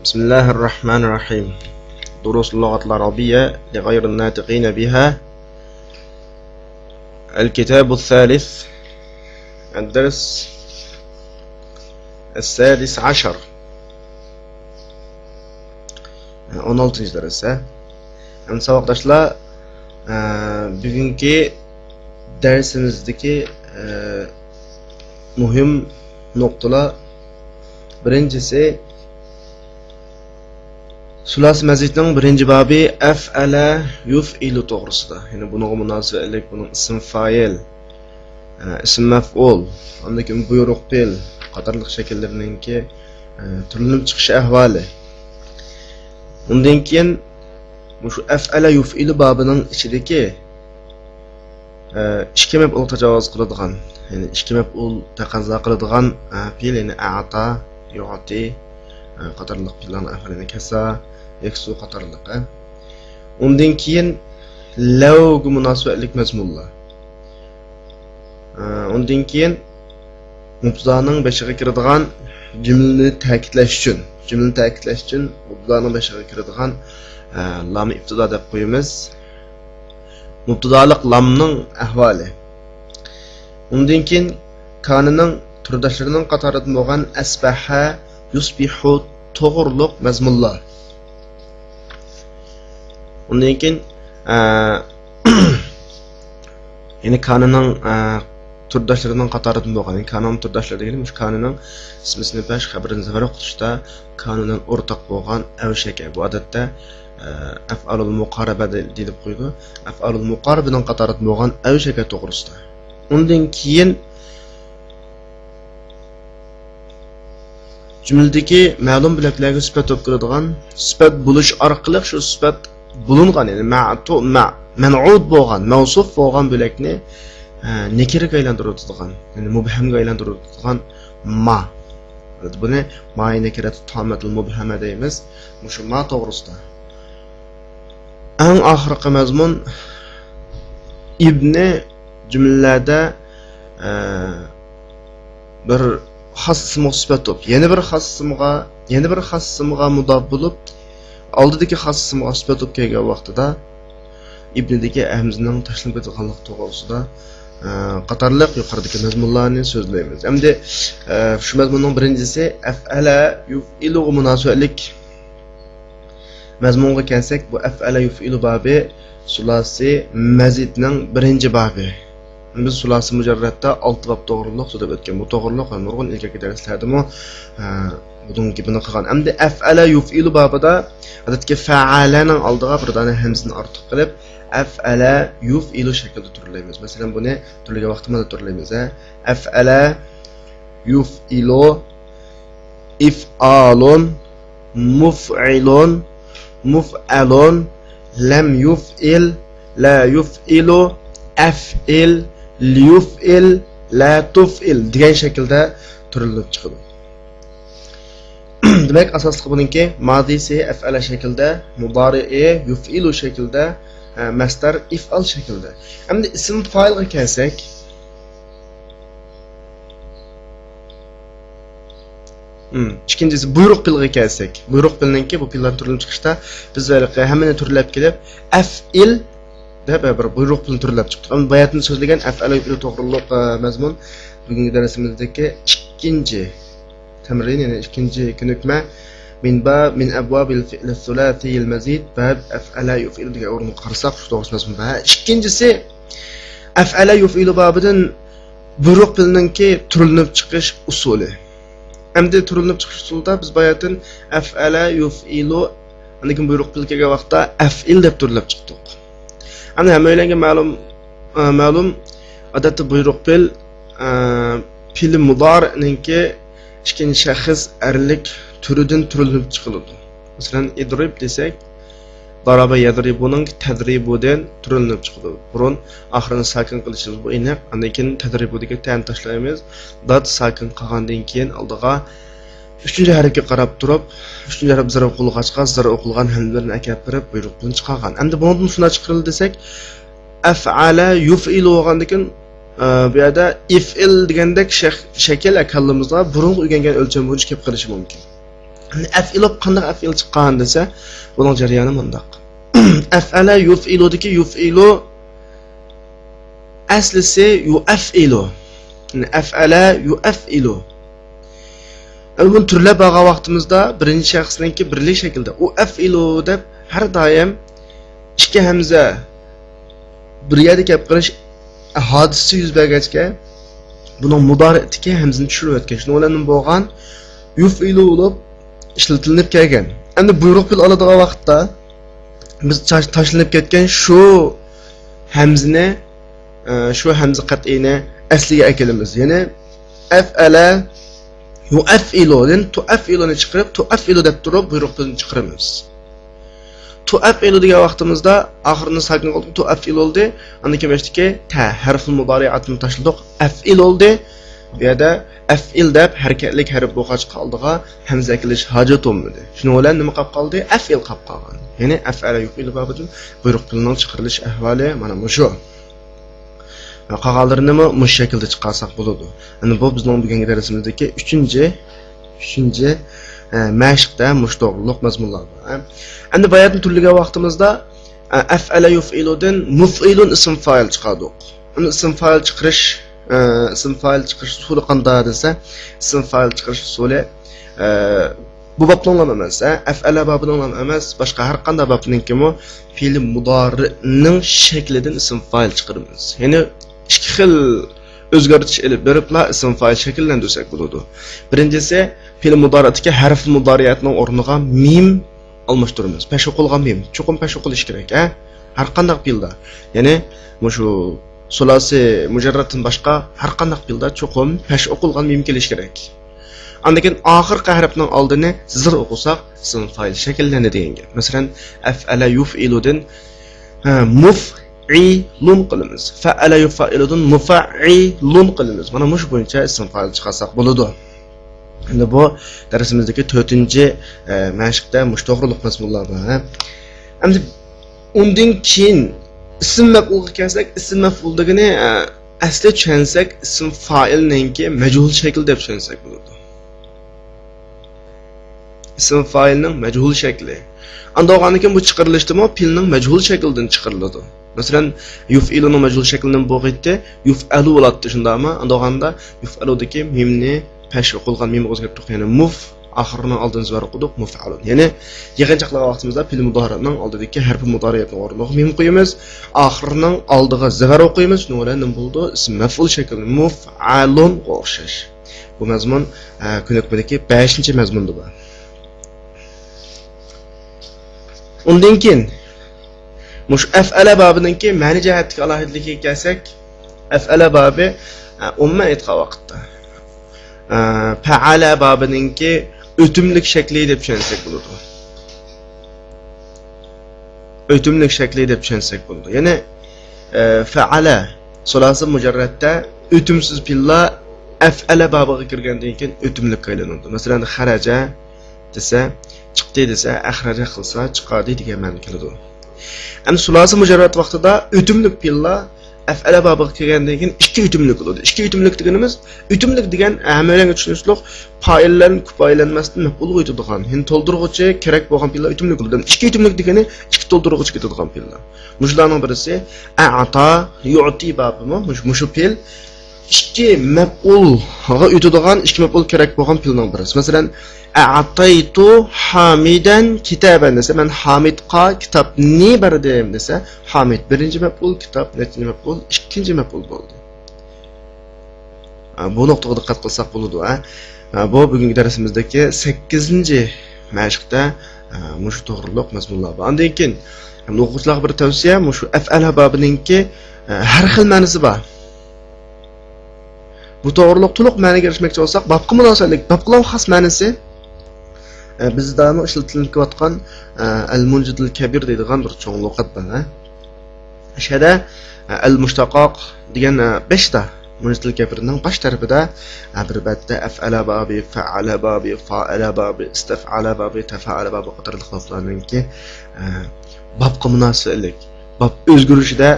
بسم الله الرحمن الرحيم. دروس اللغة العربية لغير الناطقين بها. الكتاب الثالث، الدرس السادس عشر. 16 درس. Endi saboqdoshlar, bugungi darsimizdagi muhim nuqtalar, birinchisi Sulasi mazidning birinchi babi af'ala yuf'ilu to'g'risida. Ya'ni bunga munosabatlik, buning ism fa'il, ism maf'ul, undan keyin buyruq fe'l qatorliq shakllarininki turlanib chiqish ahvoli. Undan keyin shu af'ala yuf'ilu babining ichidagi ikki maf'ul tajovuz qiladigan, ya'ni ikki maf'ul taqozo qiladigan fe'l, ya'ni a'ta, yu'ti qatorliq fe'llarni ahvolini kasa, yaksu qatorliq. Undan keyin lawga munosabatlik mazmunlar. Undan keyin mubtadaning beshiga kiradigan jumlani ta'kidlash uchun, mubtadaning beshiga kiradigan lam ibtido deb qo'yamiz. Mubtadoliq lamning ahvoli. Undan keyin kanining turdoshlarining qatorida bo'lgan asbaha, yusbihu to'g'riliq mazmunlar. Undan keyin ya'ni kanining turdoshlarining qatorida bo'lgan, ya'ni kanin turdoshlari deganim shu kanining ismisini bash xabarini zavara qilishda kanidan o'rtaq bo'lgan avshaka. Bu odatda af'alul muqaraba deb qo'ydi. Af'alul muqarabaning qatorida bo'lgan avshaka to'g'risida. Undan keyin jumladagi ma'lum belaklarga sifat olib keladigan, sifat bo'lish orqali shu sifat bo'lingan, ya'ni man'ud bo'lgan, mavsuf bo'lgan belakni nekiraga aylantiradigan, ya'ni mubhamga aylantiradigan ma. Buni ma'i nekiratu tamatul mubhama deymiz. Shu ma to'g'risida. Eng oxirgi mazmun ibni jumlalarda bir xas ismga sifat olib, yana bir xas ismga mudof bo'lib, oldidagi xas ismga sifat olib kelgan vaqtida ibnidagi hamzaning tashlab ketilganlik to'g'risida qatorliq yuqoridagi mazmunlarni so'zlaymiz. Endi shu mazmunning birinchisi af'ala yuf'ilu munosabatlik mazmunga kelsak, bu af'ala yuf'ilu babi sulasi mazidning birinchi babi. Biz sulasi mujarratda 6 bab to'g'riliq so'zlab o'tgan. Bu to'g'riliq va nurg'un ilgaki darslardami bunun gibini qilgan. Endi af'ala yuf'ilu babida odatda fa'alaning oldiga bir dona hamzani ortiq qilib af'ala yuf'ilu shaklida turlaymiz. Masalan, buni turliga vaqtimizda turlaymiz. Af'ala yuf'ilu if'alun muf'ilun muf'alun lam yuf'il la yuf'ilu af'il liyuf'il la tuf'il degan shaklda turilib chiqadi. Demak, asosli buningki madisi af'ala shaklda, mudari'i yuf'ilu shaklda, masdar if'al shaklda. Endi ism fa'ilga kelsak, ikkinchisi buyruq fe'liga kelsak, buyruq fe'linki bu fe'llar turilib chiqishda biz hammani turlab kelib af'il deb bir buyruq fe'lini turlab chiqdik. Ammo bayatni so'zlagan af'ala yuf'ilu to'g'riliq mazmun bugungi darsimizdagi ikkinchi tamrin, ya'ni ikkinchi ko'nikma min abwabil fi'l thulathi al mazid bab af'ala yuf'ilu degan o'ringa qarasak shu to'g'ri mazmun. Ikkinchisi af'ala yuf'ilu babidan buyruq fe'lininki turilib chiqish usuli. Endi turilib chiqish usulida biz bayatdan af'ala yuf'ilu lekin buyruq fe'l kelgan vaqtda af'il deb turilib chiqdik. Endi hammalarga ma'lum odatda buyruq fe'l fe'l mudari'ninki ikkinchi shaxs erlik turidan turilib chiqiladi. Masalan, idrib desak, daraba yadribuning tadribudan turilib chiqadi. Burun oxirini sakin qilishimiz bu aniq. Undan keyin tadribuga tan tashlaymiz. Dod sakin qilgandan keyin oldiga 3-harfga qarab turib, 3-harf zarf o'qilg'achqa zarf o'qilgan hamlarni akapirib buyruqdan chiqargan. Endi bundan shuna chiqarildi desak, af'ala yuf'ilu bo'lgandan keyin bu yerda if'il degandek shakl akallimizga burun o'rgangan o'lcham bo'yicha kelib qolishi mumkin. Af'il qanday af'il chiqqan desa, buning jarayoni bundaq. Af'ala yuf'iludiki yuf'ilu aslisi yu'af'ilu. Af'ala yu'af'ilu. Buni turlab bo'lgan vaqtimizda birinchi shaxsniki birlik shaklda u af'ilu deb har doim ikki hamza bir yerda gap qilish hodisa yuz bergachga buning mudori'atiki hamzani tushirib o'tgan. Shuni bilan bo'lgan yuf'ilu bo'lib ishlatilib kelgan. Endi buyruq bil oladigan vaqtda biz tashlanib ketgan shu hamzani shu hamza qat'ini asliga kelamiz. Ya'ni af'ala yu'af'iludan tu'af'iluni chiqarib tu'af'ilu deb turib buyruq bilni chiqaramiz. Tu'af'ilu degan vaqtimizda oxirini sakin qilib tu'af'il oldi. Undan keyin eshdiki ta harful mudori'atni tashladik. Af'il oldi. Bu yerda af'il deb harakatlik harf bo'lg'ach qoldiga hamza kelish hojat bo'lmadi. Shuni bilan nima qolib qoldi? Af'il qolib qolgan. Ya'ni af'ala yu'filu babida buyruq bilning chiqarilish ahvoli mana shu. Qog'allarni mush shaklda chiqarsak bo'ladi. Endi bu bizning bugungi darsimizdagi 3-chi mashqda mush to'g'riliq mazmunlar bor. Endi bayatni turliga vaqtimizda af'ala yuf'iludan muf'ilun ism fa'il chiqardik. Uni ism fa'il chiqarish usuli qanday desa, ism fa'il chiqarish usuli bu babning emas, af'ala babining emas, boshqa har qanday babninkimi fe'l mudori'ning shaklidan ism fa'il chiqaramiz. Ya'ni ikki xil o'zgartirish elib beribla ism fa'il shakllantirsak bo'ladi. Birinchisi fe'l mudori'atga harf mudori'atning o'rniga mim almashtiramiz. Pesh o'qilgan mim, cho'qim pesh o'qilish kerak, har qanday fe'lda. Ya'ni shu sulasi mujarraddan boshqa har qanday fe'lda cho'qim pesh o'qilgan mim kelish kerak. Andan oxirgi harfning oldini zir o'qisak ism fa'il shakllanadi degan. Masalan, af'ala yuf'iludan muf'ilun qilamiz. Fa'ala yuf'iludan mufa'ilun qilamiz. Mana mush bo'yicha ism fa'il chiqarsak bo'ladi. Endi bu darsimizdagi 4-chi mashqda mush to'g'riliq mazmunlar bor. Endi undan keyin ism maf'ulga kelsak, ism maf'ul degani asli tushunsak ism fa'ilninki majhul shakl deb tushunsak bo'ladi. Ism fa'ilning majhul shakli. Ando'g'anikin bu chiqarilishdimi, fe'lning majhul shaklidan chiqariladi. Masalan, yuf'iluning majhul shaklidan bo'g'itdi, yuf'alu bo'ladi shundami? Ando'g'anda yuf'aludagi mimni pesh o'qilgan mim o'zgartirdik. Ya'ni muf oxirini oldin zvar o'qidik, muf'alun. Ya'ni yig'inchoqlar vaqtimizda fe'l mudori'ning oldidagi harf mudori'atning o'rniga mim qo'yamiz, oxirining oldiga zvar o'qiymiz. Shuni bilan nima bo'ldi? Ism maf'ul shakli muf'alun o'xshash. Bu mazmun ko'nikmadagi 5-chi mazmunda bor. Undan keyin mush af'ala babiningki ma'ni jihatga alohidligiga kelsak, af'ala babi umma aytgan vaqtda fa'ala babiningki o'timlik shakli deb tushunsak bo'ladi. O'timlik shakli deb tushunsak bo'ladi. Ya'ni fa'ala sulasi mujarradda o'timsiz fe'llar af'ala babiga kirgandan keyin o'timlik aylanadi. Masalan, xaraja desa, chiqdi desa, axraja qilsa, chiqadi degan ma'no keladi. Endi sulasi mujarrad vaqtida o'timlik fe'llar af'ala babiga kelgandan keyin ikki o'timlik bo'ladi. Ikki o'timlik deganimiz, o'timlik degan hammalarga tushunishlik fa'illarni ko'p aylanmasdan maf'ul o'tadigan, hin to'ldiruvchi kerak bo'lgan fe'llar o'timlik bo'ladi. Ikki o'timlik degani ikki to'ldiruvchi ketadigan fe'llar. Mushlarning birisi a'ta yu'ti babimi, mushu fe'l ikki maf'ulga o'tadigan, ikki maf'ul kerak bo'lgan fe'lning birisi. Masalan, a'taytu hamidan kitaban desa, men Hamidga kitobni berdim desa, Hamid birinchi maf'ul, kitob nechinchi maf'ul, ikkinchi maf'ul bo'ldi. Bu nuqtaga diqqat qilsak bo'ladi. Bu bugungi darsimizdagi 8-chi mashqda mush to'g'riliq mazmunlar bor. Undan keyin o'quvchilarga bir tavsiya, mush af'ala babiningki har xil ma'nosi bor. Bu to'g'riliq to'liq ma'noga erishmoqchi bo'lsak, babga munosabatlik, babga xos ma'nosi bizda ishlatilayotgan al-munjidul kabir deydigan bir cho'ng luqat bor. Shada al-mushtaqaq degan 5 ta munjidul kabirning bosh tarafida bir batda af'ala babi, fa'ala babi, fa'ala babi, istaf'ala babi, tafa'ala babi qatorli lafzlarningki babga munosabatlik, bab o'zgarishida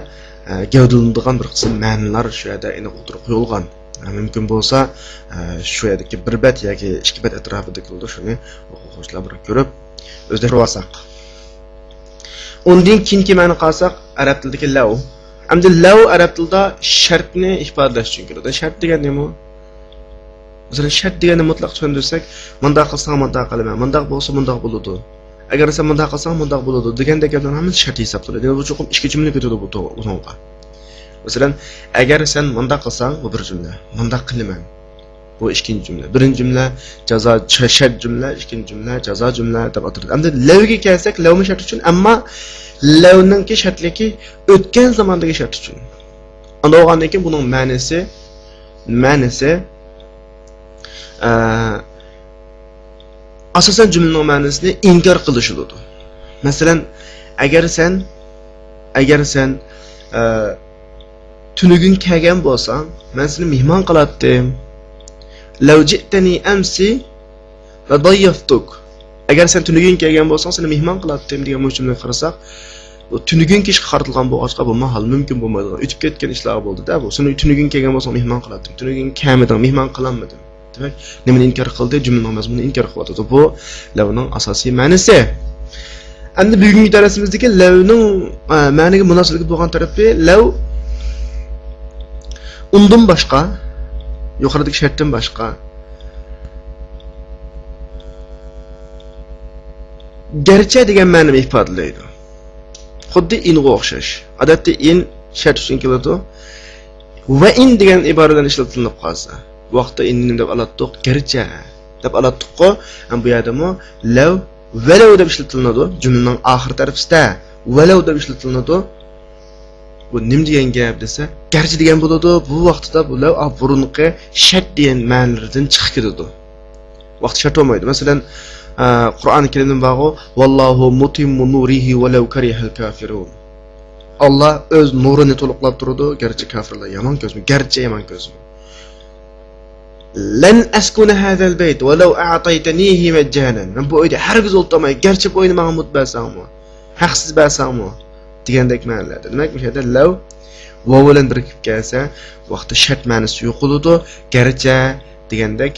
gavdalanadigan bir qism ma'nolar shu yerda aniq o'tirib qo'yilgan. Mümkün bo'lsa, shu yerdagi bir bet yoki ikki bet atrofida qildi, shuni o'quvchilar bir ko'rib, o'zlari olsak. Undan keyingi ma'no qilsak, arab tilidagi law. Endi law arab tilida shartni ifodalash uchun keladi. Shart degani nima? Masalan, shart degani mutlaq tushuntirsak, bunday qilsang bunday qilaman, bunday bo'lsa bunday bo'ladi. Agar sen bunday qilsang bunday bo'ladi degandek gaplar hammasi shart hisoblanadi. Bu cho'qim ikki jumla ketadi bu to'g'ri. Masalan, agar sen bunday qilsang, bu bir jumla. Bunday qilaman. Bu ikkinchi jumla. Birinchi jumla jazo shart jumla, ikkinchi jumla jazo jumla deb ataladi. Endi lavga kelsak, lavmi shart uchun, ammo lavningki shartligi o'tgan zamondagi shart uchun. Unda o'g'andan keyin buning ma'nosi asosan jumlaning ma'nosini inkor qilish bo'ladi. Masalan, agar sen tunugin kelgan bo'lsang, men seni mehmon qilatdim. Law ji'tani amsi la dayyaftuk. Agar sen tunugin kelgan bo'lsang, seni mehmon qilatdim degan jumla qarasak, bu tunugin kishga qaratilgan bo'lg'achqa bu mahal mumkin bo'lmaydi. O'tib ketgan ishlar bo'ldi-da bu. Seni tunugin kelgan bo'lsang mehmon qilatdim. Tunugin kelmading, mehmon qilanmadim. Demak, nimani inkor qildi? Jumlaning mazmunini inkor qilyapti. Bu lavning asosiy ma'nosi. Endi bugungi darsimizdagi lavning ma'noga munosabat bo'lgan tarafi lav undan boshqa, yuqoridagi shartdan boshqa garchi degan ma'noni ifodalaydi. Xuddi inga o'xshash. Odatda in shart uchun keladi. Va in degan iboradan ishlatilib qolsa, vaqtda inni deb alatdiq, garchi deb alatdiq-ku. Bu yerdami law va law deb ishlatiladi. Jumlaning oxir tarafida va law deb ishlatiladi. Bu nim degan gap desa, garchi degan bo'ladi. Bu vaqtda bu law burunqi shart degan ma'nolardan chiqib ketadi. Vaqt shart bo'lmaydi. Masalan, Qur'on Karimning bag'i vallohu mutimmu nurihi va law karihal kafirun. Allah o'z nurini to'liqlab turadi, garchi kafirlar yomon ko'zmi, garchi yomon ko'zmi. Lan askuna hadal bayt va law a'taytanihi majjanan. Men bu uyda hargiz o'ltamay, garchi bu uyni menga mut bersangmi, haqsiz bersangmi degandek ma'nolarda. Demak, bu yerda law va bilan birikib kelsa, vaqtda shart ma'nosi yo'q bo'ladi, garchi degandek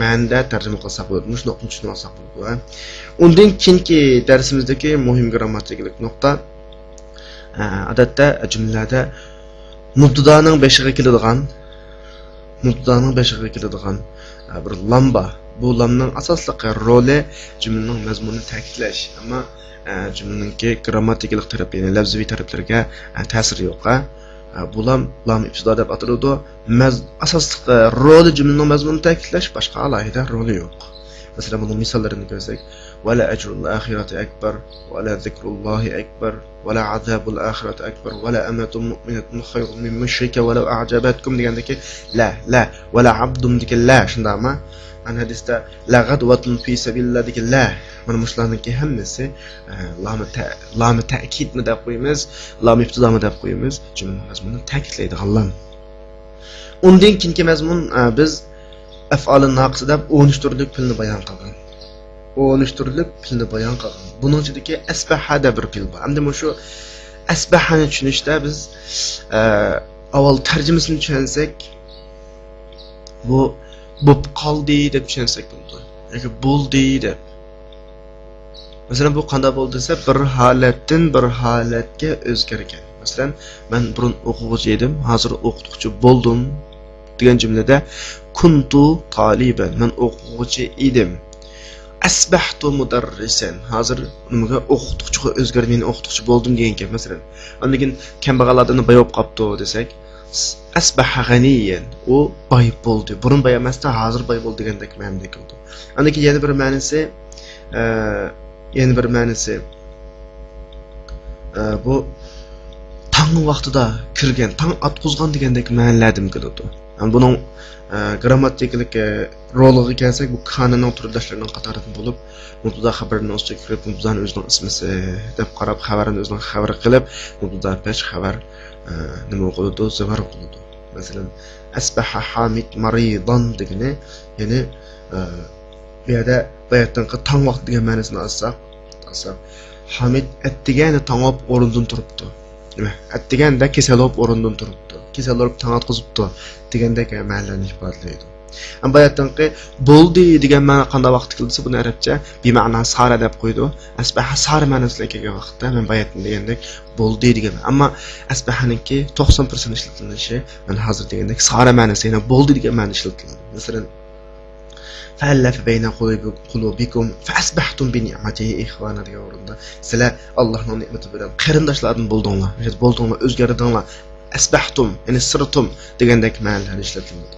ma'noda tarjima qilsak bo'ladi. Shuni tushunib olsak bo'ladi. Undan keyingi darsimizdagi muhim grammatikalik nuqta odatda jumlada mubtadoning beshiga keladigan bir lamba. Bu lamning asosliq roli jumlaning mazmunini ta'kidlash, ammo jumlaning grammatikalik tarafi, ya'ni lafziy taraflarga ta'sir yo'q. Bu lam ibtido deb ataladi. Asosliq roli jumlaning mazmunini ta'kidlash, boshqa alohida roli yo'q. Masalan, bunun misollarini ko'rsak, wala ajrul akhirati akbar, wala zikrullohi akbar, wala azabul akhirati akbar, wala amatun mu'minatun khayrun min mushrika walau a'jabatkum degandagi la wala abdum degan la shundaqmi? Ana hadisda la ghadwatun fi sabilillah degan la. Mana mushlarniki hammasi lam ta'kidni deb qo'yamiz, lam ibtidomi deb qo'yamiz. Jumla mazmunini ta'kidlaydigan lam. Undan keyingi mazmun biz af'olun naqis deb 13 turlik filni bayon qilgan. 13 turlik filni bayon qilgan. Buning ichidagi asbaha deb bir fil bor. Endi shu asbahani tushunishda biz avval tarjimasini tushunsak, bu bo'p qoldi deb tushunsak bo'ldi. Yoki bo'ldi deb. Masalan, bu qanday bo'ldi desa, bir holatdan bir holatga o'zgargan. Masalan, men burun o'quvchi edim, hozir o'qituvchi bo'ldim degan jumlada kuntu taliban, men o'quvchi edim. Asbahtu mudarrisan, hozir nimaga o'qituvchiga o'zgarib men o'qituvchi bo'ldim degan gap. Masalan, undan kambag'allarni boyib qopti desak, asbaha ghaniyan, u boy bo'ldi. Burun boy emasda hozir boy bo'ldi degandek ma'noda keldi. Undan yana bir ma'nosi bu tong vaqtida kirgan, tong atqizgan degandek ma'nolardim keladi. Buning grammatikalik roliga kelsak, bu kanunning turdoshlarining qatoridan bo'lib, mubtada xabarni o'ziga kirib, mubtadani o'zining ismisi deb qarab, xabarni o'zining xabari qilib, mubtada pesh xabar nima qiladi, zavar qiladi. Masalan, asbaha Hamid maridan degani, ya'ni bu yerda bayatdan tong vaqt degan ma'nosini olsak, Hamid atdigani tongab o'rnidan turibdi. deganda kasal bo'lib o'rindan turibdi, kasal bo'lib tong atqizibdi degandek ma'noni ifodalaydi. Bayatdanki bo'ldi degan ma'no qanday vaqt kelsa buni arabcha bi ma'na sara deb qo'ydi. Asbaha sara ma'nosida kelgan vaqtda men bayatdan degandek bo'ldi degan. Ammo asbahaniki 90% ishlatilinishi men hozir degandek sara ma'nosi yana bo'ldi degan ma'no ishlatiladi. Masalan فألف بين قلوبكم فأصبحتم بنعمته إخوانا degan o'rinda sizlar Allohning ne'mati bilan qarindoshlardan bo'ldinglar. Bo'ldinglar, o'zgardinglar. Asbahtum, ya'ni sirtum degandek ma'nolar ishlatiladi.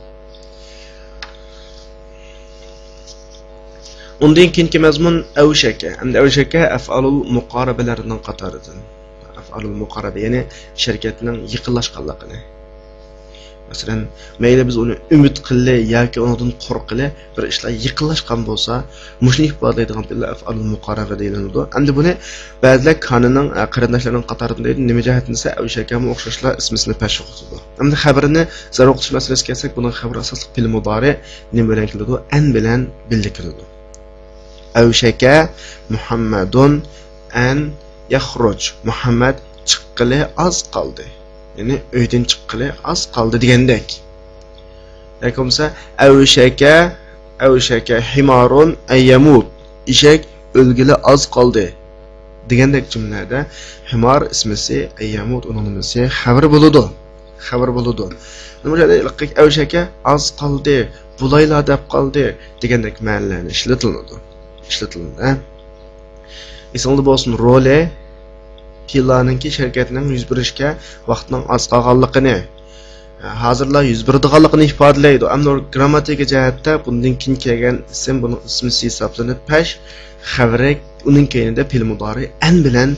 Undan keyingi mazmun avshaka. Endi avshaka af'alul muqarabalarining qatoridan. Af'alul muqaraba ya'ni sharkatning yiqilashganligini. Masalan, mayli biz uni umid qilli yoki undan qo'rqili bir ishlar yiqilashgan bo'lsa, mushni ifodalaydigan billah af'alul muqaraba deyiladi. Endi buni ba'zilar kanining qarindoshlarining qatoridan deydi. Nima jihatdan esa avshakam o'xshashlar ismisini pashq qiladi. Endi xabarini zarur o'qish masalasiga kelsak, buning xabar asosli fe'l mudori nima bilan keladi? An bilan birga keladi. Avshaka Muhammadun an yakhruj. Muhammad chiqqili oz qoldi. Yani uydan chiqqili oz qoldi degandek. Yoki bo'lsa avshaka himarun ayyamut. Eshak o'lgili oz qoldi degandek jumlada himar ismisi ayyamut uning nimasi xabar bo'ladi. Xabar bo'ladi. Nima deyiladi? Avshaka oz qoldi, bulaylar deb qoldi degandek ma'nolarni ishlatiladi. Esingizda bo'lsin role Pilaninki şirketinin 101'işke vaqtning az qolganligini, hozirlar 101'diganligini ifodalaydi. Ammo grammatik jihatda bundan keyin kelgan ism buning ismisi hisoblanib pesh xabari uning keyinida fe'l mudori an bilan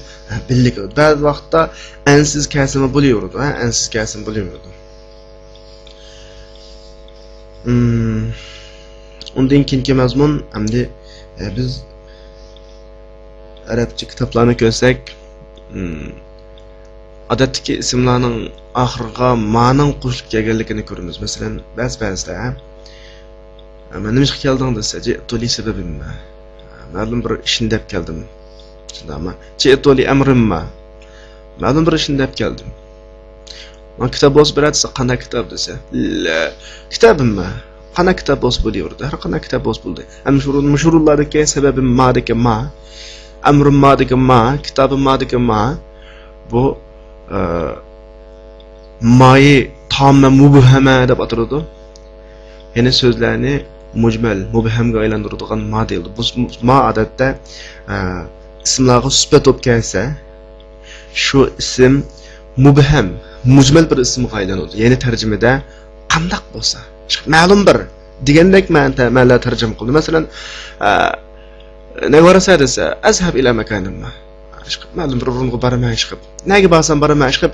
birga. Ba'zi vaqtda ansiz kasimi bo'laveradi, ansiz kasim bo'laveradi. Undan keyingi mazmun hamda biz arabcha kitoblarni ko'rsak odatdagi ismlarning oxiriga ma'non qo'shilib kelganligini ko'ramiz. Masalan, ba'zida men nima keldim desa, "Ji'tuli sababimma." Ma'lum bir ishni deb keldim. Shundaymi? "Ji'tuli amrimma." Ma'lum bir ishni deb keldim. Men kitob o'z beradi, qanday kitob desa, "Kitobimma." Qanday kitob o'z bo'laverdi? Har qanday kitob o'z bo'ldi. Ammo mashhurlardagi sababim ma'dagi ma, amrim ma'dagi ma, kitobim ma'dagi ma bu ma'i tamma mubhama deb ataladi. Ya'ni so'zlarni mujmal, mubhamga aylantiradigan ma deyildi. Bu ma odatda ismlarga sifat bo'lib kelsa, shu ism mubham, mujmal bir ismga aylanadi. Ya'ni tarjimada qandaq bo'lsa, ma'lum bir degandek ma'nolar tarjima qildi. Masalan, nevarasa desa, azhab ila makanimma. Ma'lum bir o'ringa boraman chiqib. Nega borsam boraman chiqib,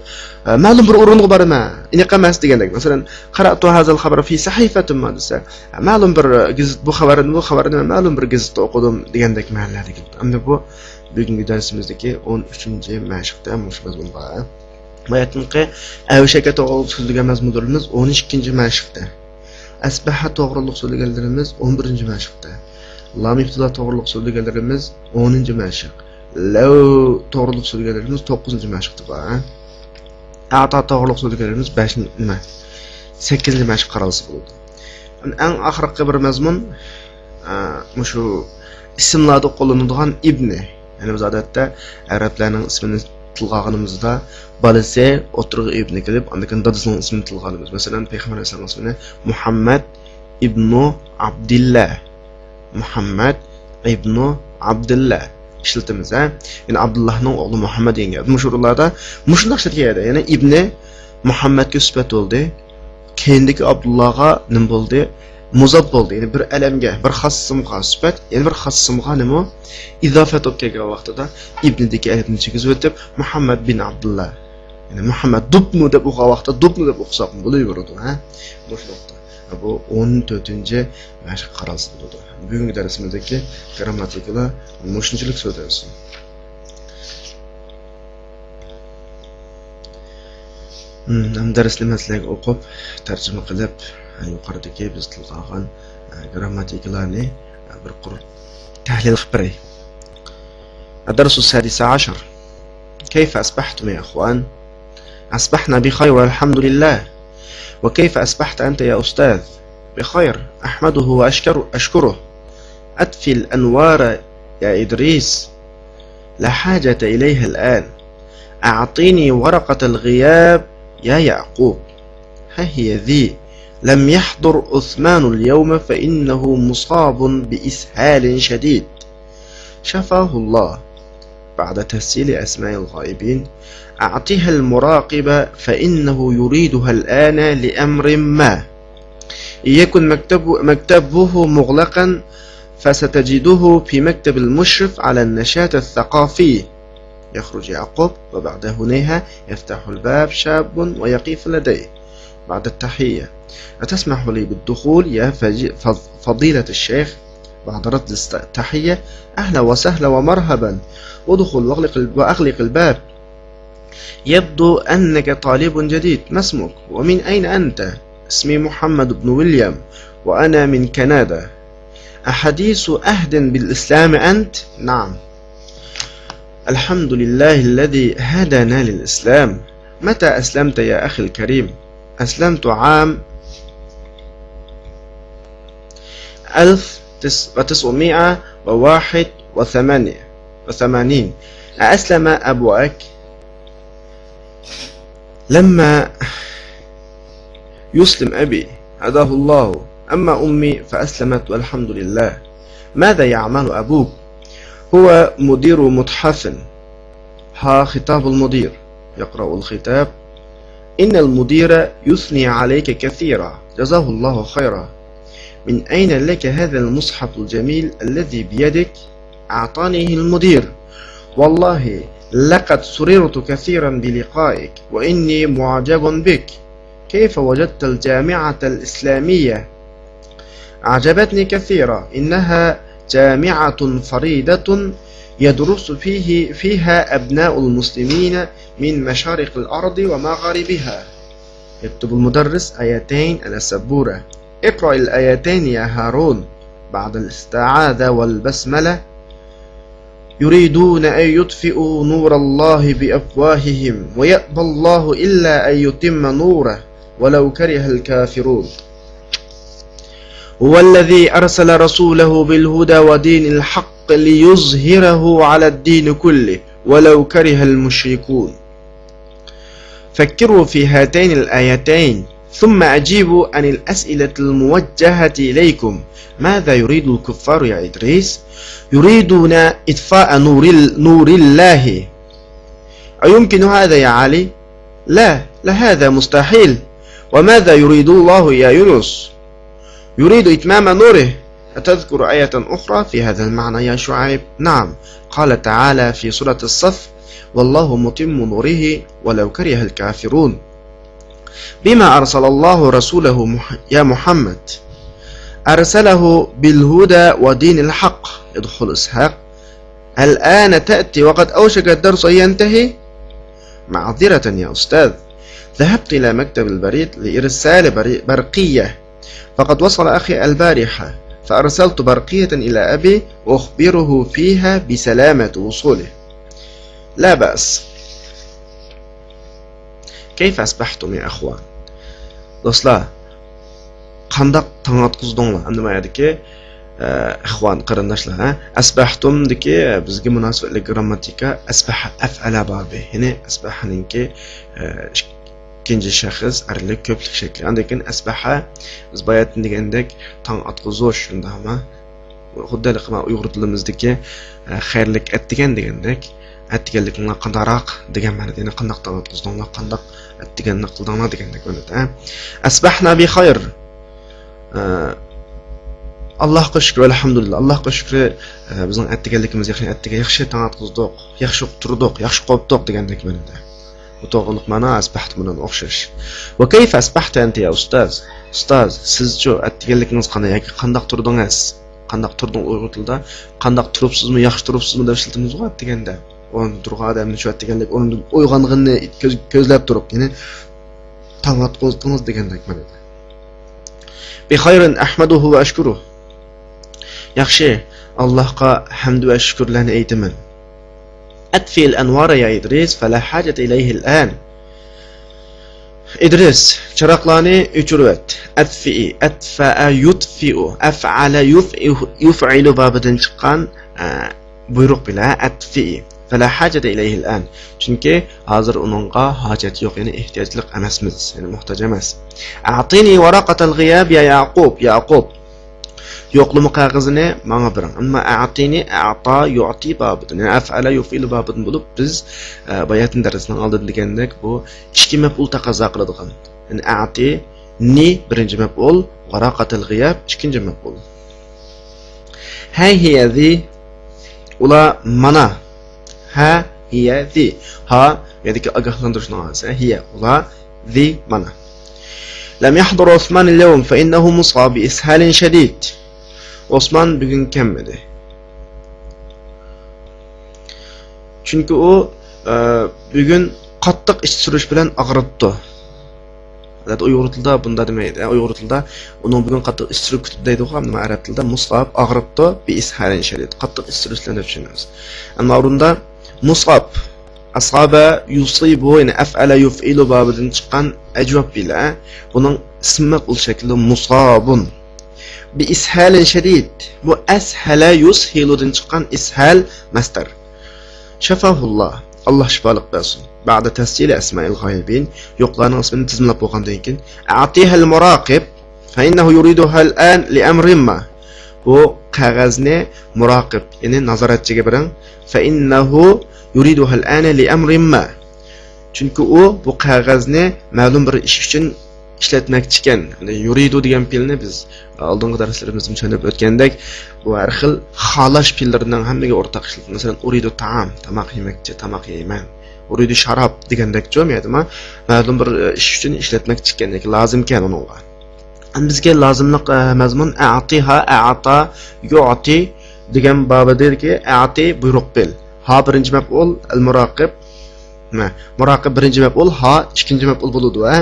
ma'lum bir o'ringa boraman. Iniqa emas degandek. Masalan, qara'tu hazal xabar fi sahifatin ma desa, ma'lum bir gazet bu xabarni ma'lum bir gazetda o'qidim degandek ma'nolar keldi. Endi bu bugungi darsimizdagi 13-mashqda mush mazmun bor. Mayatniki avshaka to'g'riliq so'zlagan mazmunlarimiz 12-mashqda. Asbaha to'g'riliq so'zlaganlarimiz 11-mashqda. Lam ibtida to'g'riliq so'zlaganlarimiz 10-mashq. Law to'g'riliq so'zlaganlarimiz 9-mashqda bor. A'ta to'g'riliq so'zlaganlarimiz 8-mashq qaralsa bo'ladi. Eng oxirgi bir mazmun shu ismlarda qo'llanadigan ibni. Ya'ni biz odatda arablarning ismini tilga olganimizda balasi o'tirg'i ibni kelib, undan dadasining ismini tilga olamiz. Masalan, payg'ambar alayhisolamning ismini Muhammad ibn Abdullah. Muhammad ibn Abdullah ishlatamiz. Ya'ni Abdullahning o'g'li Muhammad degan. Mushurlarda mushundaq shirkatda, ya'ni ibni Muhammadga sifat bo'ldi. Keyindagi Abdullahga nim bo'ldi? Muzab bo'ldi. Ya'ni bir alamga, bir xos ismga sifat, ya'ni bir xos ismga nima? Izofat bo'lib kelgan vaqtida ibnidagi alifni chekizib o'tib Muhammad bin Abdullah. Ya'ni Muhammad dubnu deb o'qigan vaqtda dubnu deb o'qisak bo'laveradi, Mushundaqda. Bu 14-mashq qaralsa bo'ladi. Bugungi darsimizdagi grammatikalar mushunchalik so'zlaymiz. Darsni maslaga o'qib, tarjima qilib, yuqoridagi biz tilga olgan grammatikalarni bir qurib tahlil qilib beray. الدرس 16 كيف أصبحتم يا أخوان؟ أصبحنا بخير والحمد لله. وكيف أصبحت أنت يا أستاذ؟ بخير أحمده وأشكره. أطفي الأنوار يا إدريس، لا حاجة إليها الآن. أعطيني ورقة الغياب يا يعقوب. ها هي ذي. لم يحضر عثمان اليوم فإنه مصاب بإسهال شديد، شفاه الله. بعد تسجيل أسماء الغائبين أعطيها المراقب فإنه يريدها الآن لأمر ما. يكن مكتبه مغلقا فستجده في مكتب المشرف على النشاط الثقافي. يخرج يعقوب وبعد هنيها يفتح الباب شاب ويقف لديه. بعد التحية: أتسمح لي بالدخول يا فضيلة الشيخ؟ بعد رد التحية: أهلا وسهلا ومرحبا، ادخل وأغلق الباب. يبدو أنك طالب جديد. ما اسمك ومن أين أنت؟ اسمي محمد بن ويليام وأنا من كندا. أحديث عهد بالإسلام أنت؟ نعم. الحمد لله الذي هدانا للإسلام. متى أسلمت يا أخي الكريم؟ أسلمت عام 1981. أسلم أبوك؟ لما يسلم أبي هداه الله، أما أمي فأسلمت والحمد لله. ماذا يعمل أبوك؟ هو مدير متحف. ها خطاب المدير. يقرأ الخطاب: إن المدير يثني عليك كثيرا، جزاه الله خيرا. من أين لك هذا المصحف الجميل الذي بيدك؟ أعطانيه المدير. والله لقد سررت كثيرا بلقائك وإني معجب بك. كيف وجدت الجامعة الإسلامية؟ أعجبتني كثيرا. إنها جامعة فريدة يدرس فيها أبناء المسلمين من مشارق الأرض ومغاربها. يكتب المدرس آيتين على السبورة. اقرأ الآيتين يا هارون. بعد الاستعاذة والبسملة: يريدون أن يطفئوا نور الله بأفواههم ويأبى الله إلا أن يتم نوره ولو كره الكافرون. هو الذي أرسل رسوله بالهدى ودين الحق ليظهره على الدين كله ولو كره المشركون. فكروا في هاتين الآيتين ثم أجيبوا عن الأسئلة الموجهة إليكم. ماذا يريد الكفار يا إدريس؟ يريدون إطفاء نور الله. أيمكن هذا يا علي؟ لا هذا مستحيل. وماذا يريد الله يا يونس؟ يريد إتمام نوره. أتذكر آية أخرى في هذا المعنى يا شعيب؟ نعم، قال تعالى في سورة الصف: والله متم نوره ولو كره الكافرون. بما أرسل الله رسوله يا محمد؟ أرسله بالهدى ودين الحق. يدخل إسحاق: الآن تأتي وقد أوشك الدرس أن ينتهي؟ معذرة يا أستاذ، ذهبت إلى مكتب البريد لإرسال برقية، فقد وصل أخي البارحة، فأرسلت برقية إلى أبي أخبره فيها بسلامة وصوله. لا بأس. كيف أصبحتم يا أخوان؟ دوستlar, qandaq taң atqızdыңlar? Endi mayadiki ixvan qarindoshlar, asbahtum diki bizga munosabatli grammatika asbaha af'ala babi. Ya'ni asbahaninki ikinci shaxs arlik ko'plik shakli. Lekin asbaha biz boyatdan degandek taң atqizish shundami? Xuddalik qilma Uyg'ur tilimizdagi xayrlik atdigan degandek atdiganlikni qandaroq degan ma'noda, ya'ni qandaq taң atqizdinglar, qandaq atdiganni qildinglar degandek bo'ladi. Asbahna bi xayr. Allohga shukr, alhamdulillah. Allohga shukr, bizning atdiganligimiz yaxshi taң atqizdik, yaxshi turdik, yaxshi qo'yibdik degandek bo'ladi. Bu to'g'riliq ma'no asbaht bilan o'xshash. Va kayfa asbahta anta ya ustaz? Ustoz, sizchi atdiganligingiz qanday yoki qandaq turdingiz? Qandaq turding Uyg'ur tilida? Qandaq turibsizmi, yaxshi turibsizmi deb ishlatamiz u atdiganda. O'rnida turgan odamni shu atdiganlik o'rnida uyg'ong'inni ko'zlab turib, ya'ni taң atqizdingiz degandek bo'ladi. Bi khayrin ahmaduhu va ashkuruh. Yaxshi, Allohga hamd va shukrlarni aytaman. أطفئ الأنوار يا إدريس فلا حاجة إليه الآن. İdris, çıraklarını öçürüp et. Etfi'i, etfa'a yutfi'u, ef'ala yuf'ilu babından çıkan buyruk bile etfi'i. Fela hacete ileyhil an. Çünkü hazır onunla hacet yok, yani ihtiyaçlık emesmiz, yani muhtaç emes. A'tini varaqatal gıyab ya Yaqub, Yaqub. Yo'qlimi qog'ozini menga bering. Ammo a'tini a'ta yu'ti babıdan, yani af'ala yuf'ilu babıdan bo'lib, biz bayatın darsining oldida degandek bu ikki maf'ul taqozo qiladigan. Yani a'ti ni birinchi maf'ul, varaqatul g'iyab ikkinchi maf'ul. Ha hiya zi ula mana. Ha hiya zi. Ha yerdeki agahlandırışın ağzı. Hiya ula zi mana. Lam yahduru Osman al-yawm fa innahu musab bi ishalin shadid. Osman bugün gelmedi. Çünkü o bugün qattiq ish surish bilan og'ritdi. Hatta Uyghur tilida bunda demaydi. Uyghur tilida onun bugün qattiq ish surib kutib deydi, ammo arab tilida musab og'ritdi bi ishalin shadid. Qattiq ish surishlarni tushunamiz. Ammo o'rinda musab asaba yusibu, yani af'ala yuf'ilu babından chiqqan ajvab bila bunun ismi maf'ul shakli musabun. Bi ishalin shadid. Bu ashhala yushiludan chiqqan ishal masdar. Shafahullah. Allah shifolik bersin. Ba'da tasjil asma'il g'oyibin, yo'qlarning ismini tizimlab bo'lgandan keyin a'tiha al-muraqib fa innahu yuriduha al-an li amrin ma. Bu qog'ozni muraqib, ya'ni nazoratchiga bering. Fa innahu yuriduha al-an li amrin ma. Çünkü o bu qog'ozni ma'lum bir ish uchun ishlatmoqchi ekan. Yuridu degan fe'lni biz oldingi darslarimizda tushunib o'tgandek, bu har xil xolash fe'llarining hammaga o'rtaq ishlat. Masalan, uridu ta'am, tamoq yemoqchi, tamoq yeyman. Uridu sharob degandek jo'maydimi? Ma'lum bir ish uchun ishlatmoqchi ekandek, lozim ekan unga. Bizga lozimliq mazmun a'tiha, a'ta, yu'ti degan babidagi a'ti buyruq bil. Ha birinchi maf'ul, al-muraqib. Muraqib birinchi maf'ul, ha ikkinchi maf'ul bo'ladi, ha.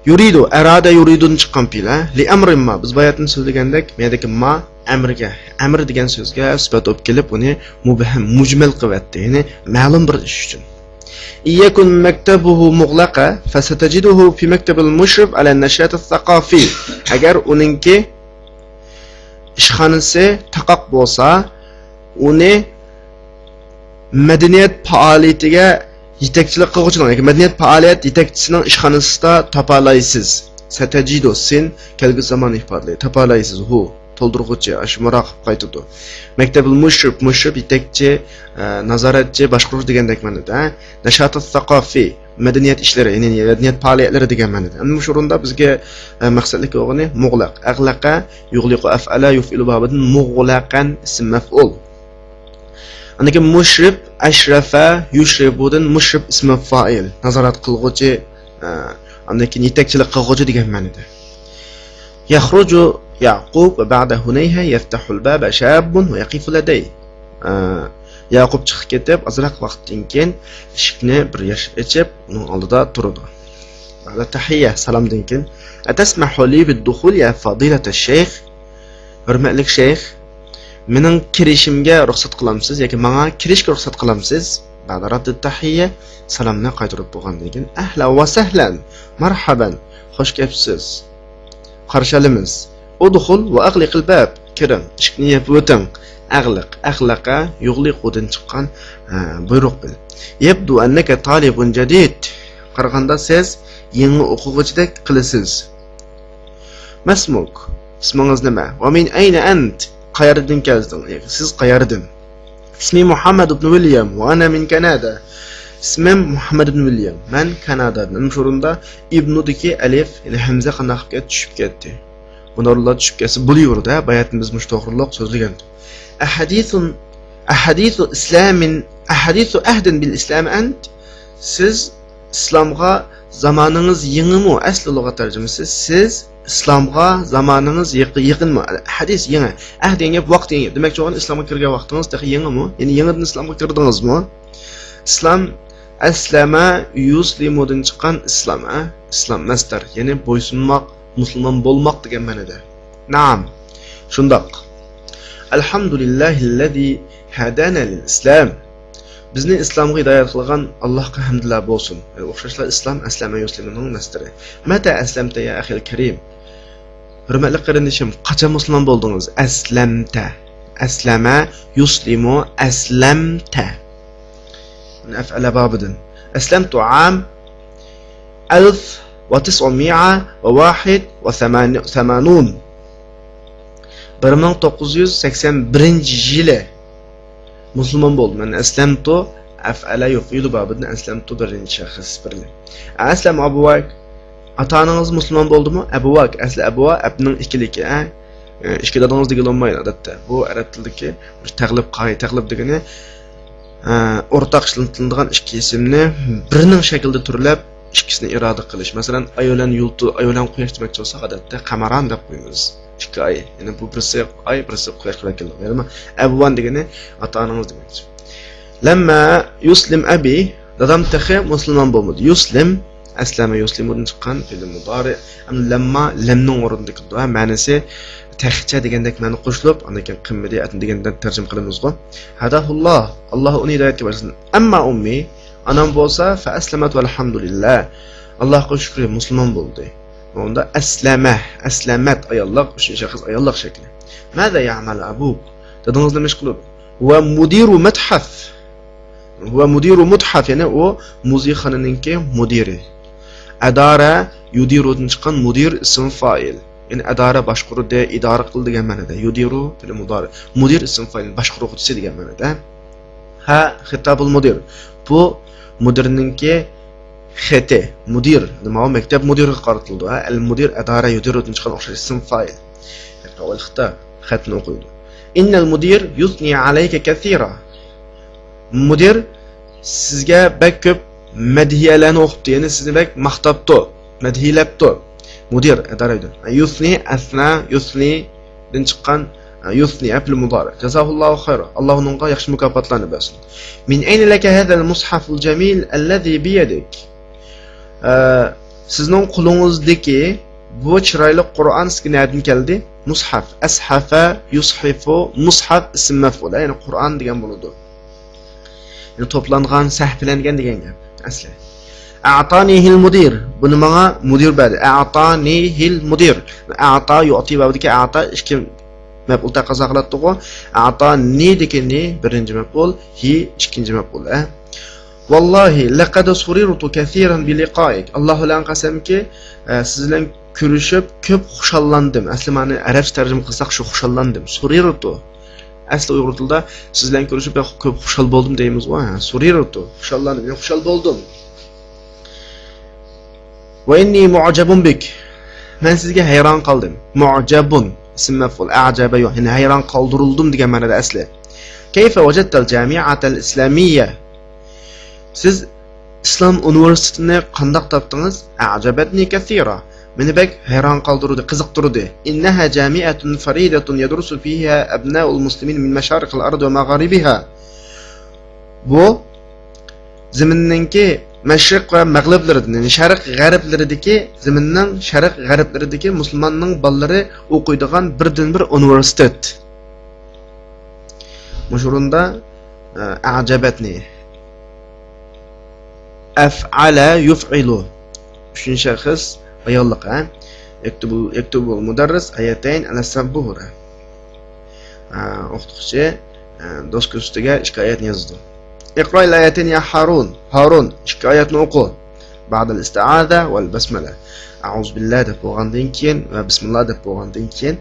Yuridu, arada yuridun chiqqan fe'l, li amrin ma. Biz bayatni so'zlagandek, mendagi ma amrga, amr degan so'zga sifat olib kelib, uni mubham, mujmal qilyapti, ya'ni ma'lum bir ish uchun. Iyakun maktabuhu mughlaqa fasatajiduhu fi maktabil mushrif ala an-nashat ath-thaqafi. Agar uningki ishxonasi taqoq bo'lsa, uni madaniyat faoliyatiga yetakchilik qiluvchining, yoki madaniyat faoliyat yetakchisining ishxonasida topalaysiz. Satajidu sin kelgusi zamon ifodalaydi. Topalaysiz hu to'ldiruvchi, ash muraqib qaytadi. Maktabul mushrif, mushrif yetakchi, nazoratchi, boshqaruv degandek ma'noda. Nashat ath-thaqafi madaniyat ishlari, ya'ni madaniyat faoliyatlari degan ma'noda. Ammo shu o'rinda bizga maqsadlik o'g'ini mug'laq, aghlaqa, yughliqu af'ala yuf'ilu babidan mughlaqan ism maf'ul. Andaki mushrif, ashrafa, yushribudan mushrif ismi fa'il, nazorat qilguvchi, andaki yetakchilik qilguvchi degan ma'noda. Yakhruju Yaqub va ba'da hunayha yaftahu al-baba shabun va yaqifu laday. Yaqub chiqib ketib, ozroq vaqtdan keyin eshikni bir yosh ochib, uning oldida turdi. Ba'da tahiyya, salomdan keyin atasmahu li bid-dukhul ya fadilat ash-shaykh. Hurmatli shayx, mening kirishimga ruxsat qilamsiz yoki menga kirishga ruxsat qilamsiz? Ba'da raddi tahiyya, salomni qaytarib bo'lgandan keyin ahla va sahlan, marhaban, xush kelibsiz. Qarshalimiz. Udkhul va aghliqil bab. Kiring, eshikni yopib o'ting. Aghliq, aghlaqa, yughliqudan chiqqan buyruq bil. Yabdu annaka talibun jadid. Qaraganda siz yangi o'quvchidek qilasiz. Masmuk. Ismingiz nima? Va min ayna ant? Qayerdan kelding? Siz qayerdan? Ismi Muhammad ibn William va ana min Kanada. Ismim Muhammad ibn William. Men Kanadadan. Shurunda ibnudagi alif, ya'ni hamza qanaqga tushib ketdi. Bunlarla tushib ketsa bo'laverdi. Bayatimiz mush to'g'riliq so'zlagan. Ahadithu islamin, ahadithu ahdin bil islam ant. Siz islomga zamoningiz yengimi? Asli lug'at tarjimasi siz islomga zamoningiz yaqinmi? Hadis yangi. Ahd yangi, vaqt yangi. Demak, cho'g'an islomga kirgan vaqtingiz texi yangimi? Ya'ni yangidan islomga kirdingizmi? Islom aslama yuslimudan chiqqan islom, islom masdar, ya'ni bo'ysunmoq, musulmon bo'lmoq degan ma'noda. Naam. Shundoq. Alhamdulillahillazi hadana lil islam. bizni islomga hidoyat qilgan Allohga hamdlar bo'lsin. O'xshashlar islom aslama yusliminning masdari. Mata aslamta ya akhil karim. Hurmatli qarindishim, qachon musulmon bo'ldingiz? Aslamta. Aslama yuslimu aslamta. Af'ala babidin. Aslamtu am 1981 1981 yili musulmon bo'ldim. Men aslamtu af'ala yufidu babidin aslamtu birinchi shaxs birli. Aslam abuvak ota-onangiz musulmon bo'ldimi? Abuvak asli abuva abning ikkiligi. Ikki dadingiz degan olmaydi odatda. Bu arab tilidagi taqlib taqlib degani o'rtaq ishlantiriladigan ikki ismni birining shaklida turlab ikkisini iroda qilish. Masalan, ayolan yultu, ayolan quyosh demoqchi bo'lsa, odatda qamaron deb qo'yamiz. Ikki oy. Ya'ni bu birisi oy, birisi quyosh vakili. Ya'ni abuvan degani ota-onangiz demoqchi. Lamma yuslim abi, dadam taxi musulmon bo'lmadi. Yuslim aslama yuslimudan chiqqan fe'l mudori. Lamma lamning o'rnidagi duo ma'nosi taxcha degandek ma'no qo'shilib, undan keyin qimmatiyatni degandan tarjima qilamiz-ku. Hadahulloh, Alloh uni hidoyatga bersin. Amma ummi anam bo'lsa fa aslamat valhamdulillah. Allohga shukr, musulmon bo'ldi. Unda aslamat ayollar, uchinchi shaxs ayollar shakli. Mada ya'mal abuk? Dadingiz nima ish qilib? Va mudiru muthaf. Va mudiru muthaf, ya'ni u muzixonaninki mudiri. Adara yudirudan chiqqan mudir ism fa'il. Yani adara boshqurdi, idora qildi degan ma'noda. Yudiru til mudari. Mudir ism fa'il boshqaruvchi degan ma'noda. Ha xitabul mudir. Bu mudirninki xati, mudir. Nima maktab mudiriga qaratildi. Al mudir adara yudirudan chiqqan o'xshash ism fa'il. Avval xitab xatni o'qiydi. Innal mudir yusni alayka kathira. Mudir sizga bak ko'p madhiyalarni o'qibdi, ya'ni sizni bak maqtabdi, madhilabdi. Mudir adaraydi. Yusni asna yusni dan chiqqan yusni af'l mudari. Jazahullohu khayra. Alloh unga yaxshi mukofotlarni bersin. Min ayna laka hadha al-mushaf al-jamil alladhi bi yadik. Sizning qo'lingizdagi bu chiroyli Qur'on sizga qayerdan keldi? Mushaf, ashafa, yushifu, mushaf ism maf'ul, ya'ni Qur'on degan bo'ladi. Yani toplangan, sahiflangan degan gap asli. A'tanihil mudir. Buni menga mudir berdi. A'tanihil mudir. A'ta yu'ti babidagi a'ta ikki maf'ul taqozo qiladi-ku. A'tani degani birinchi maf'ul, hi ikkinchi maf'ul. Wallahi laqad surirtu kaseeran bi liqa'ik. Alloh bilan qasamki, siz bilan ko'rishib ko'p xushallandim. Asli ma'ni arabcha tarjima qilsak shu xushallandim. Surirtu. Asli uyg'ur tilida siz bilan ko'rishib ko'p xushal bo'ldim deymiz-ku. Surirtu. Xushallandim, men xushal bo'ldim. Wa inni mu'jabun bik. Men sizga hayron qoldim. Mu'jabun ism maf'ul, a'jaba ya'ni hayron qoldirildim degan ma'noda asli. Kayfa wajadta al-jami'ata al-islamiyya? Siz islom universitetini qanday topdingiz? A'jabatni kathira. Meni bek hayron qoldirdi, qiziqtirdi. Innaha jami'atun faridatun yadrusu fiha abna'ul muslimin min mashariq al-ard wa magharibiha. Bu zaminninki mashriq va mag'riblaridan, ya'ni sharq g'arblaridagi zaminning sharq g'arblaridagi musulmonning bolalari o'qiydigan birdan-bir universitet. Mushurunda a'jabatni af'ala yuf'ilu. Uchinchi shaxs ayollik, yaktubul mudarris ayatayn ala sabbuhura. O'qituvchi doska ustiga ikki oyatni yozdi. اقرأ الآيتين يا هارون شكاية نوقو بعد الاستعاذة والبسملة. أعوذ بالله دبوغان دينكين وبسم الله دبوغان دينكين.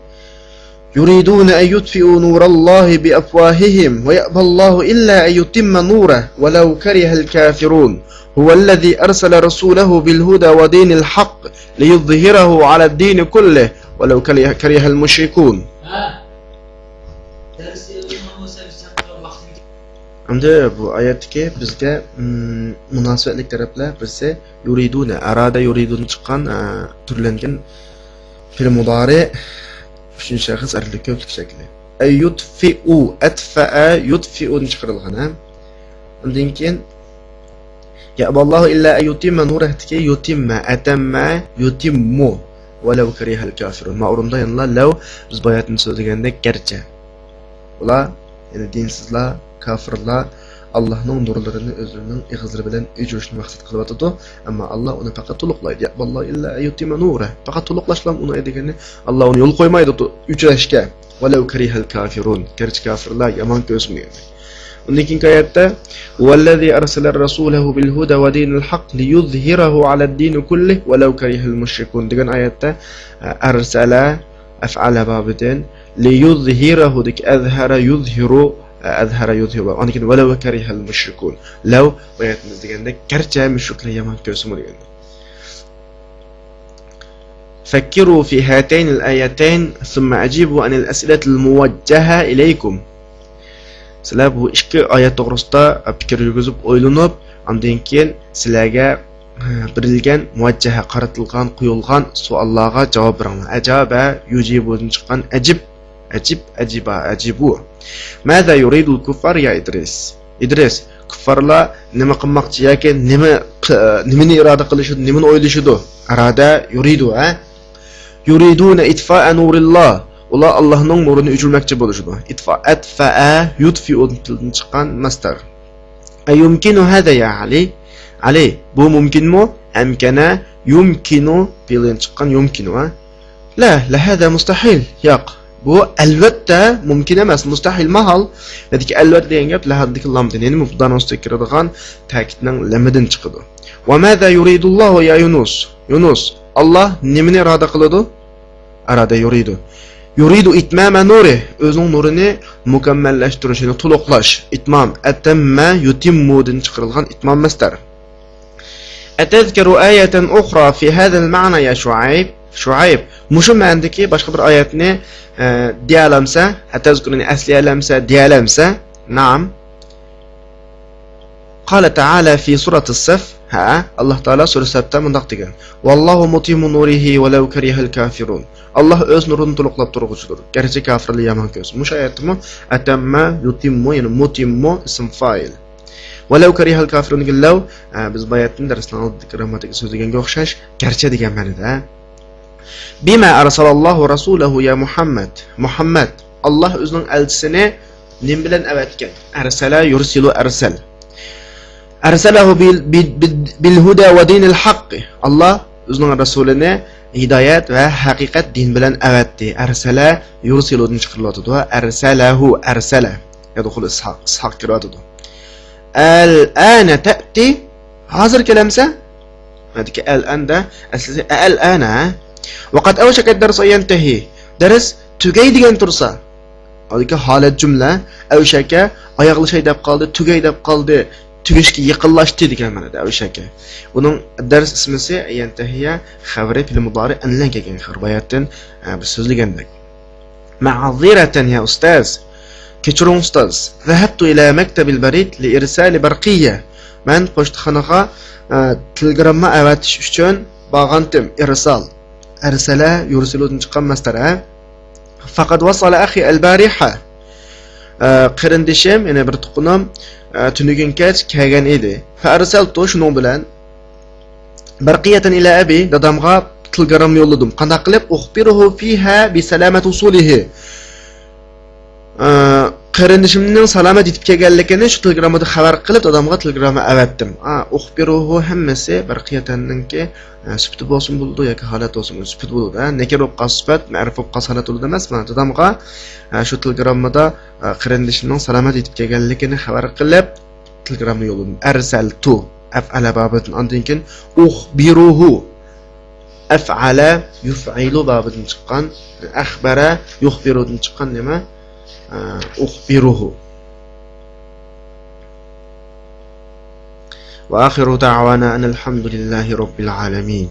يريدون أن يطفئوا نور الله بأفواههم ويأبى الله إلا أن يتم نوره ولو كره الكافرون. هو الذي أرسل رسوله بالهدى ودين الحق ليظهره على الدين كله ولو كره المشركون. Endi bu oyatga bizga munosabatli taraflar birisi yuriduna, arada yuridun chiqqan turlangan fe'l mudori uchinchi shaxs arlik ko'plik shakli. Yutfi'u, atfa'a yutfi'u chiqarilgan. Undan keyin ya Alloh illa ayutimma nuratiga yutimma, atamma, yutimmu walau karihal kafirun. Ma'rumda yana law biz boyatni so'zlagandek garchi. Ular, ya'ni dinsizlar, kafirlar Allohning nurlarini o'zining ig'izlari bilan o'chirishni maqsad qilyotdi, ammo Alloh uni faqat to'liqlaydi. Vallohu illa ayutima nura. Faqat to'liqlashlam uni degani Alloh uni yo'l qo'ymaydi o'chirishga. Walau karihal kafirun. Garchi kafirlar yomon ko'rmaydi. Undan keyingi oyatda vallazi arsala rasulahu bil huda va dinil haq liyuzhirahu ala ad-din kullih walau karihal mushrikun degan oyatda arsala af'ala babidan liyuzhirahu dik azhara yuzhiru ondan keyin walau karihal mushrikun law oyatimiz deganda garchi mushriklar yomon ko'rsin degan. فكروا في هاتين الآيتين ثم أجيبوا عن الأسئلة الموجهة إليكم. Sizlar bu ikki oyat to'g'risida fikr yurgizib, o'ylanib, undan keyin sizlarga berilgan muvajjaha qaratilgan, qo'yilgan savollarga javob beringlar. Ajaba yujibudan chiqqan ajibu. Mada yuridul kuffar ya Idris? Idris, kuffarlar nima qilmoqchi yoki nimani iroda qilishidi, nimani o'ylashidi? Arada yuridu, yuriduna itfa'a nurillah. Ular Allohning nurini o'chirmoqchi bo'lishdi. Atfa'a yutfi'un chiqqan masdar. Ayumkinu hada ya Ali? Ali, bu mumkinmi? Amkana yumkinu bilan chiqqan yumkinu. La hada mustahil. Yo'q. Bu albatta mumkin emas, mustahil mahal. Dedik albatta degan gap lahaddik lamdan, ya'ni mubdan ustakiradigan ta'kidning lamidan chiqadi. Va madha yuridullohu ya Yunus? Yunus, Alloh nimani iroda qiladi? Arada yuridu. Yuridu itmama nuri, o'zining nurini mukammallashtirishini, to'liqlash. Itmam atamma yutimmudan chiqarilgan itmam masdar. Atazkaru ayatan ukhra fi hadha al-ma'na ya Shuayb? Shuayb, mushu ma'nodagi boshqa bir oyatni diyalamsa, atazkuruni asliyalamsa, diyalamsa, na'am. Qala ta'ala fi surati as-Saf, Allah Taala sura Safda mundaq degan. Wallahu mutimmu nurihi walau karihal kafirun. Allah o'z nurini to'liqlab turg'uchidir. Garchi kafirlar yomon ko'rsin. Mush oyatmi atamma yutimmu, ya'ni mutimmu ism fa'il. Walau karihal kafirun gillaw biz bu oyatning darsdan grammatik so'zlaganga o'xshash garchi degan ma'noda. Bima arsalallohu rasulahu ya Muhammad. Muhammad, Allah o'zining elchisini nim bilan avatgan. Arsala yursilu arsal. Arsalahu bil huda va dinil haqq. Allah o'zining rasulini hidayat va haqiqat din bilan avatdi. Arsala yursiludan chiqariladi. Arsalahu arsala. Yadkhul ishaq kiradi. Al-ana ta'ti. Hozir kelamsa? Hadiki al-anda asli al-ana. Vaqat awshaka ad-dars yantahi. Dars tugay degan tursa. Hadiki holat jumla awshaka oyoqlashay deb qoldi, tugay deb qoldi. Tugishga yaqinlashdi degan ma'noda o'shaka. Uning dars ismisi yantahiya xabari fil mudari anlan kelgan xabariyatdan biz so'zlagandek. Ma'ziratan ya ustaz. Kechiring ustaz. Zahabtu ila maktabil barid li irsal barqiyya. Men pochtaxonaga telegramma avatish uchun borgandim. Irsal. Arsala yursiludan chiqqan masdar. Faqat wasala akhi al-bariha. Qarindishim, yana bir tuqqanim tunugun kech kelgan edi. Fa arsaltu shuning bilan barqiyatan ila abi dadamga telegram yo'lladim. Qanday qilib ukhbiruhu fiha bi salamat usulihi. Qarindishimning salomat yetib kelganligini shu telegramda xabar qilib dadamga telegramni avatdim. Ukhbiruhu hammasi barqiyatanninki sifat bo'lsin bo'ldi yoki holat bo'lsin sifat bo'ldi. Nakir o'qqa sifat, ma'rif o'qqa holat bo'ldi emas. Men dadamga shu telegramda qarindishimning salomat yetib kelganligini xabar qilib telegramni yo'lladim. Arsaltu af'ala babidan ondan keyin ukhbiruhu af'ala yuf'ilu babidan chiqqan, akhbara yukhbirudan chiqqan nima? أخبره وآخر دعوانا أن الحمد لله رب العالمين.